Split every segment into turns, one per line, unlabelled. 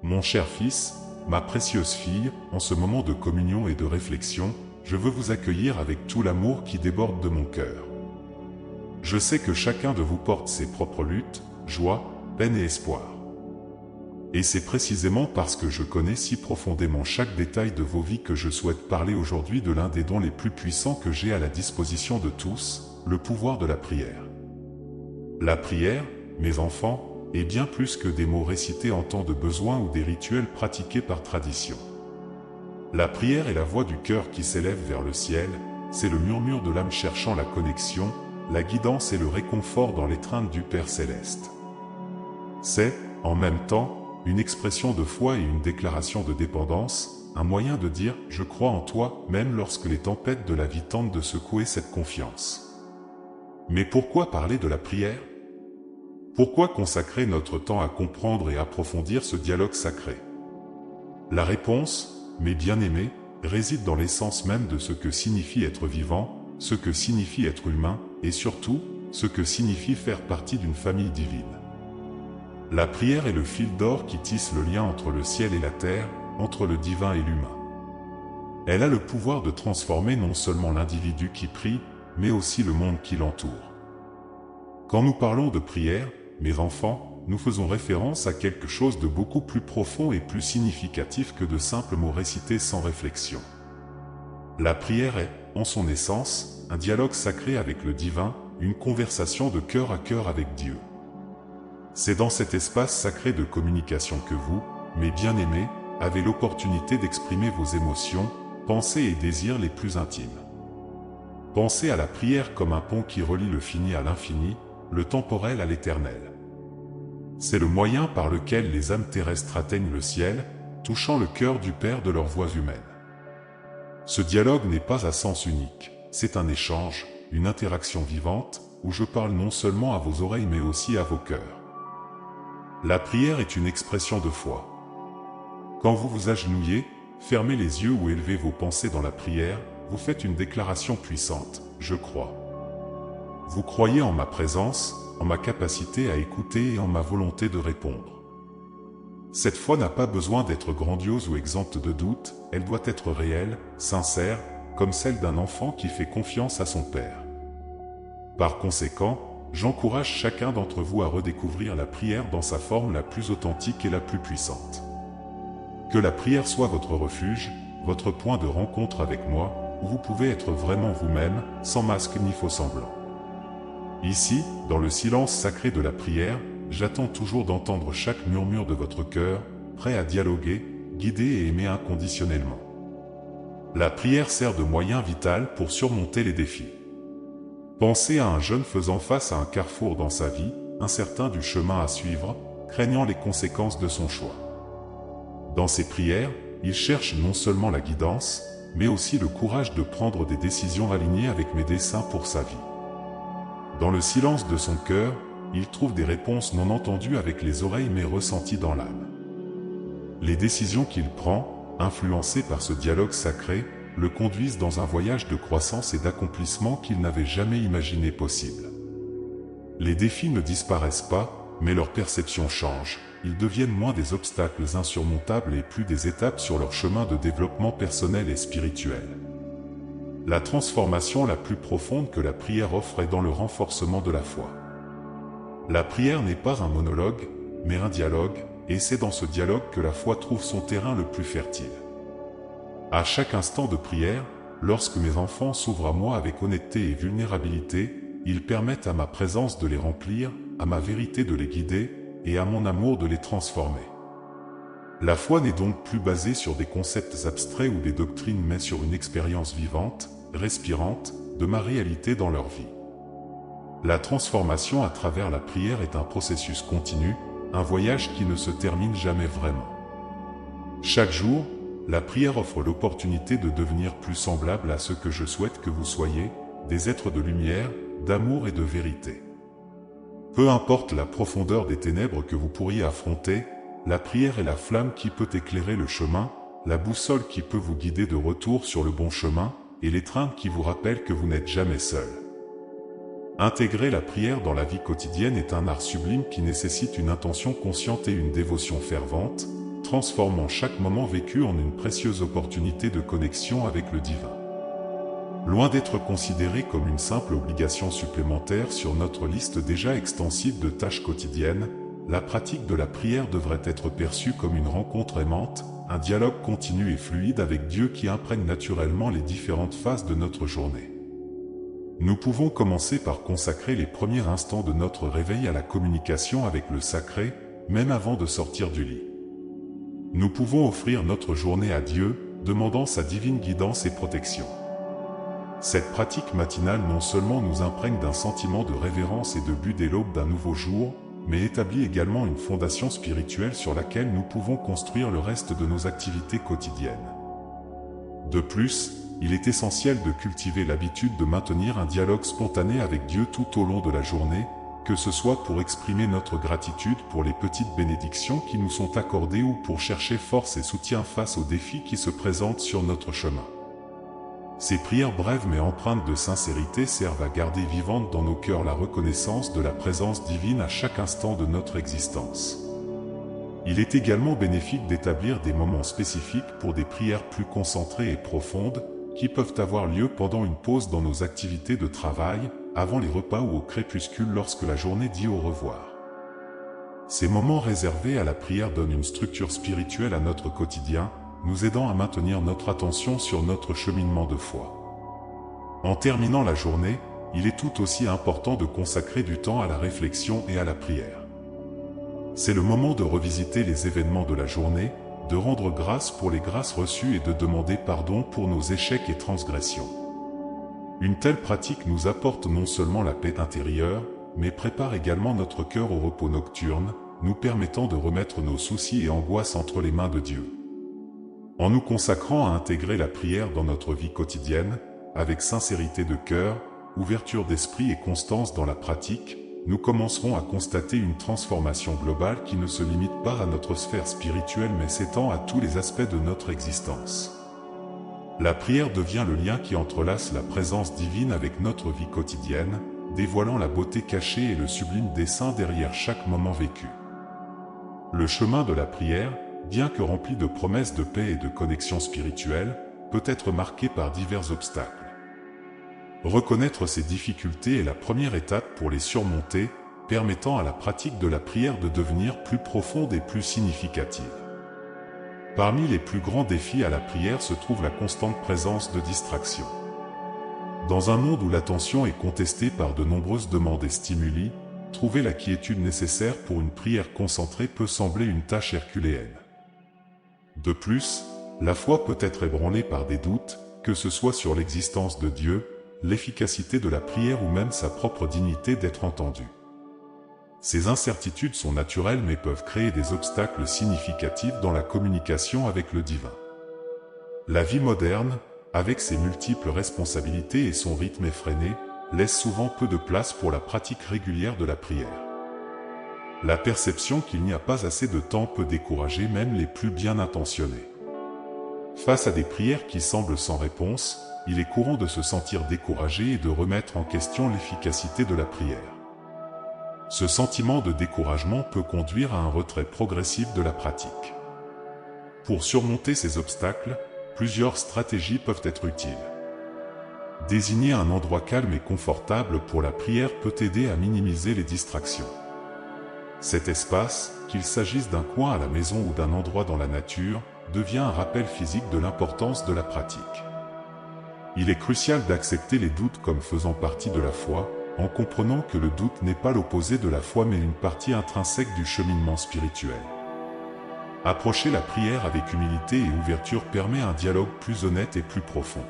Mon cher fils, ma précieuse fille, en ce moment de communion et de réflexion, je veux vous accueillir avec tout l'amour qui déborde de mon cœur. Je sais que chacun de vous porte ses propres luttes, joies, peines et espoirs. Et c'est précisément parce que je connais si profondément chaque détail de vos vies que je souhaite parler aujourd'hui de l'un des dons les plus puissants que j'ai à la disposition de tous, le pouvoir de la prière. La prière, mes enfants, est bien plus que des mots récités en temps de besoin ou des rituels pratiqués par tradition. La prière est la voix du cœur qui s'élève vers le ciel, c'est le murmure de l'âme cherchant la connexion, la guidance et le réconfort dans l'étreinte du Père Céleste. C'est, en même temps, une expression de foi et une déclaration de dépendance, un moyen de dire « je crois en toi » même lorsque les tempêtes de la vie tentent de secouer cette confiance. Mais pourquoi parler de la prière ? Pourquoi consacrer notre temps à comprendre et approfondir ce dialogue sacré? La réponse, mes bien-aimés, réside dans l'essence même de ce que signifie être vivant, ce que signifie être humain, et surtout, ce que signifie faire partie d'une famille divine. La prière est le fil d'or qui tisse le lien entre le ciel et la terre, entre le divin et l'humain. Elle a le pouvoir de transformer non seulement l'individu qui prie, mais aussi le monde qui l'entoure. Quand nous parlons de prière, mes enfants, nous faisons référence à quelque chose de beaucoup plus profond et plus significatif que de simples mots récités sans réflexion. La prière est, en son essence, un dialogue sacré avec le divin, une conversation de cœur à cœur avec Dieu. C'est dans cet espace sacré de communication que vous, mes bien-aimés, avez l'opportunité d'exprimer vos émotions, pensées et désirs les plus intimes. Pensez à la prière comme un pont qui relie le fini à l'infini, le temporel à l'éternel. C'est le moyen par lequel les âmes terrestres atteignent le ciel, touchant le cœur du Père de leurs voix humaines. Ce dialogue n'est pas à sens unique, c'est un échange, une interaction vivante, où je parle non seulement à vos oreilles mais aussi à vos cœurs. La prière est une expression de foi. Quand vous vous agenouillez, fermez les yeux ou élevez vos pensées dans la prière, vous faites une déclaration puissante, je crois. Vous croyez en ma présence, en ma capacité à écouter et en ma volonté de répondre. Cette foi n'a pas besoin d'être grandiose ou exempte de doute, elle doit être réelle, sincère, comme celle d'un enfant qui fait confiance à son père. Par conséquent, j'encourage chacun d'entre vous à redécouvrir la prière dans sa forme la plus authentique et la plus puissante. Que la prière soit votre refuge, votre point de rencontre avec moi, où vous pouvez être vraiment vous-même, sans masque ni faux semblant. Ici, dans le silence sacré de la prière, j'attends toujours d'entendre chaque murmure de votre cœur, prêt à dialoguer, guider et aimer inconditionnellement. La prière sert de moyen vital pour surmonter les défis. Pensez à un jeune faisant face à un carrefour dans sa vie, incertain du chemin à suivre, craignant les conséquences de son choix. Dans ses prières, il cherche non seulement la guidance, mais aussi le courage de prendre des décisions alignées avec mes desseins pour sa vie. Dans le silence de son cœur, il trouve des réponses non entendues avec les oreilles mais ressenties dans l'âme. Les décisions qu'il prend, influencées par ce dialogue sacré, le conduisent dans un voyage de croissance et d'accomplissement qu'il n'avait jamais imaginé possible. Les défis ne disparaissent pas, mais leur perception change, ils deviennent moins des obstacles insurmontables et plus des étapes sur leur chemin de développement personnel et spirituel. La transformation la plus profonde que la prière offre est dans le renforcement de la foi. La prière n'est pas un monologue, mais un dialogue, et c'est dans ce dialogue que la foi trouve son terrain le plus fertile. À chaque instant de prière, lorsque mes enfants s'ouvrent à moi avec honnêteté et vulnérabilité, ils permettent à ma présence de les remplir, à ma vérité de les guider, et à mon amour de les transformer. La foi n'est donc plus basée sur des concepts abstraits ou des doctrines mais sur une expérience vivante, respirante, de ma réalité dans leur vie. La transformation à travers la prière est un processus continu, un voyage qui ne se termine jamais vraiment. Chaque jour, la prière offre l'opportunité de devenir plus semblable à ce que je souhaite que vous soyez, des êtres de lumière, d'amour et de vérité. Peu importe la profondeur des ténèbres que vous pourriez affronter, la prière est la flamme qui peut éclairer le chemin, la boussole qui peut vous guider de retour sur le bon chemin, et l'étreinte qui vous rappelle que vous n'êtes jamais seul. Intégrer la prière dans la vie quotidienne est un art sublime qui nécessite une intention consciente et une dévotion fervente, transformant chaque moment vécu en une précieuse opportunité de connexion avec le divin. Loin d'être considérée comme une simple obligation supplémentaire sur notre liste déjà extensive de tâches quotidiennes, la pratique de la prière devrait être perçue comme une rencontre aimante, un dialogue continu et fluide avec Dieu qui imprègne naturellement les différentes phases de notre journée. Nous pouvons commencer par consacrer les premiers instants de notre réveil à la communication avec le sacré, même avant de sortir du lit. Nous pouvons offrir notre journée à Dieu, demandant sa divine guidance et protection. Cette pratique matinale non seulement nous imprègne d'un sentiment de révérence et de but dès l'aube d'un nouveau jour, mais établit également une fondation spirituelle sur laquelle nous pouvons construire le reste de nos activités quotidiennes. De plus, il est essentiel de cultiver l'habitude de maintenir un dialogue spontané avec Dieu tout au long de la journée, que ce soit pour exprimer notre gratitude pour les petites bénédictions qui nous sont accordées ou pour chercher force et soutien face aux défis qui se présentent sur notre chemin. Ces prières brèves mais empreintes de sincérité servent à garder vivante dans nos cœurs la reconnaissance de la présence divine à chaque instant de notre existence. Il est également bénéfique d'établir des moments spécifiques pour des prières plus concentrées et profondes, qui peuvent avoir lieu pendant une pause dans nos activités de travail, avant les repas ou au crépuscule lorsque la journée dit au revoir. Ces moments réservés à la prière donnent une structure spirituelle à notre quotidien, nous aidant à maintenir notre attention sur notre cheminement de foi. En terminant la journée, il est tout aussi important de consacrer du temps à la réflexion et à la prière. C'est le moment de revisiter les événements de la journée, de rendre grâce pour les grâces reçues et de demander pardon pour nos échecs et transgressions. Une telle pratique nous apporte non seulement la paix intérieure, mais prépare également notre cœur au repos nocturne, nous permettant de remettre nos soucis et angoisses entre les mains de Dieu. En nous consacrant à intégrer la prière dans notre vie quotidienne, avec sincérité de cœur, ouverture d'esprit et constance dans la pratique, nous commencerons à constater une transformation globale qui ne se limite pas à notre sphère spirituelle mais s'étend à tous les aspects de notre existence. La prière devient le lien qui entrelace la présence divine avec notre vie quotidienne, dévoilant la beauté cachée et le sublime dessein derrière chaque moment vécu. Le chemin de la prière, bien que rempli de promesses de paix et de connexion spirituelle, peut être marqué par divers obstacles. Reconnaître ces difficultés est la première étape pour les surmonter, permettant à la pratique de la prière de devenir plus profonde et plus significative. Parmi les plus grands défis à la prière se trouve la constante présence de distractions. Dans un monde où l'attention est contestée par de nombreuses demandes et stimuli, trouver la quiétude nécessaire pour une prière concentrée peut sembler une tâche herculéenne. De plus, la foi peut être ébranlée par des doutes, que ce soit sur l'existence de Dieu, l'efficacité de la prière ou même sa propre dignité d'être entendue. Ces incertitudes sont naturelles mais peuvent créer des obstacles significatifs dans la communication avec le divin. La vie moderne, avec ses multiples responsabilités et son rythme effréné, laisse souvent peu de place pour la pratique régulière de la prière. La perception qu'il n'y a pas assez de temps peut décourager même les plus bien intentionnés. Face à des prières qui semblent sans réponse, il est courant de se sentir découragé et de remettre en question l'efficacité de la prière. Ce sentiment de découragement peut conduire à un retrait progressif de la pratique. Pour surmonter ces obstacles, plusieurs stratégies peuvent être utiles. Désigner un endroit calme et confortable pour la prière peut aider à minimiser les distractions. Cet espace, qu'il s'agisse d'un coin à la maison ou d'un endroit dans la nature, devient un rappel physique de l'importance de la pratique. Il est crucial d'accepter les doutes comme faisant partie de la foi, en comprenant que le doute n'est pas l'opposé de la foi mais une partie intrinsèque du cheminement spirituel. Approcher la prière avec humilité et ouverture permet un dialogue plus honnête et plus profond.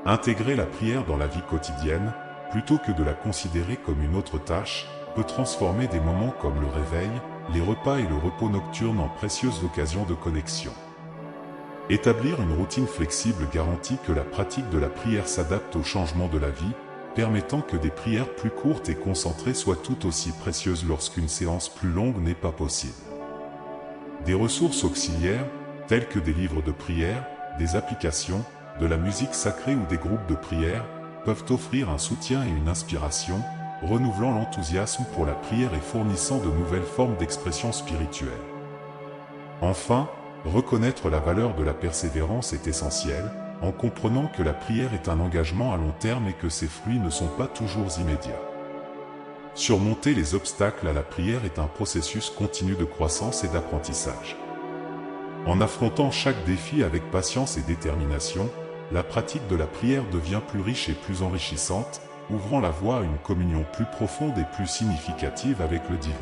Intégrer la prière dans la vie quotidienne, plutôt que de la considérer comme une autre tâche, peut transformer des moments comme le réveil, les repas et le repos nocturne en précieuses occasions de connexion. Établir une routine flexible garantit que la pratique de la prière s'adapte aux changements de la vie, permettant que des prières plus courtes et concentrées soient tout aussi précieuses lorsqu'une séance plus longue n'est pas possible. Des ressources auxiliaires, telles que des livres de prière, des applications, de la musique sacrée ou des groupes de prière, peuvent offrir un soutien et une inspiration, renouvelant l'enthousiasme pour la prière et fournissant de nouvelles formes d'expression spirituelle. Enfin, reconnaître la valeur de la persévérance est essentiel, en comprenant que la prière est un engagement à long terme et que ses fruits ne sont pas toujours immédiats. Surmonter les obstacles à la prière est un processus continu de croissance et d'apprentissage. En affrontant chaque défi avec patience et détermination, la pratique de la prière devient plus riche et plus enrichissante, ouvrant la voie à une communion plus profonde et plus significative avec le divin.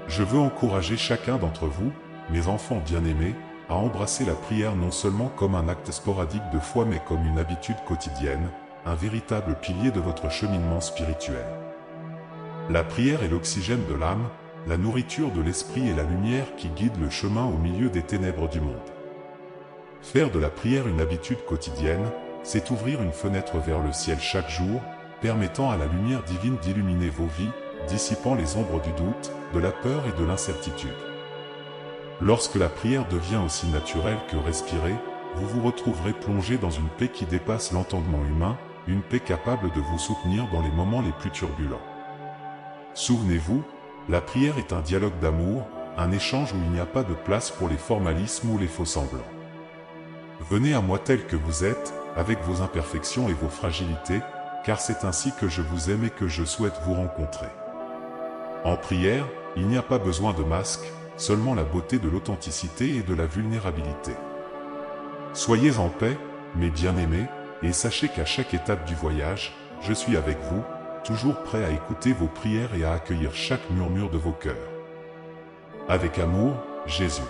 Je veux encourager chacun d'entre vous, mes enfants bien-aimés, à embrasser la prière non seulement comme un acte sporadique de foi mais comme une habitude quotidienne, un véritable pilier de votre cheminement spirituel. La prière est l'oxygène de l'âme, la nourriture de l'esprit et la lumière qui guide le chemin au milieu des ténèbres du monde. Faire de la prière une habitude quotidienne, c'est ouvrir une fenêtre vers le ciel chaque jour, permettant à la lumière divine d'illuminer vos vies, dissipant les ombres du doute, de la peur et de l'incertitude. Lorsque la prière devient aussi naturelle que respirée, vous vous retrouverez plongé dans une paix qui dépasse l'entendement humain, une paix capable de vous soutenir dans les moments les plus turbulents. Souvenez-vous, la prière est un dialogue d'amour, un échange où il n'y a pas de place pour les formalismes ou les faux-semblants. Venez à moi tel que vous êtes, avec vos imperfections et vos fragilités, car c'est ainsi que je vous aime et que je souhaite vous rencontrer. En prière, il n'y a pas besoin de masque, seulement la beauté de l'authenticité et de la vulnérabilité. Soyez en paix, mes bien-aimés, et sachez qu'à chaque étape du voyage, je suis avec vous, toujours prêt à écouter vos prières et à accueillir chaque murmure de vos cœurs. Avec amour, Jésus.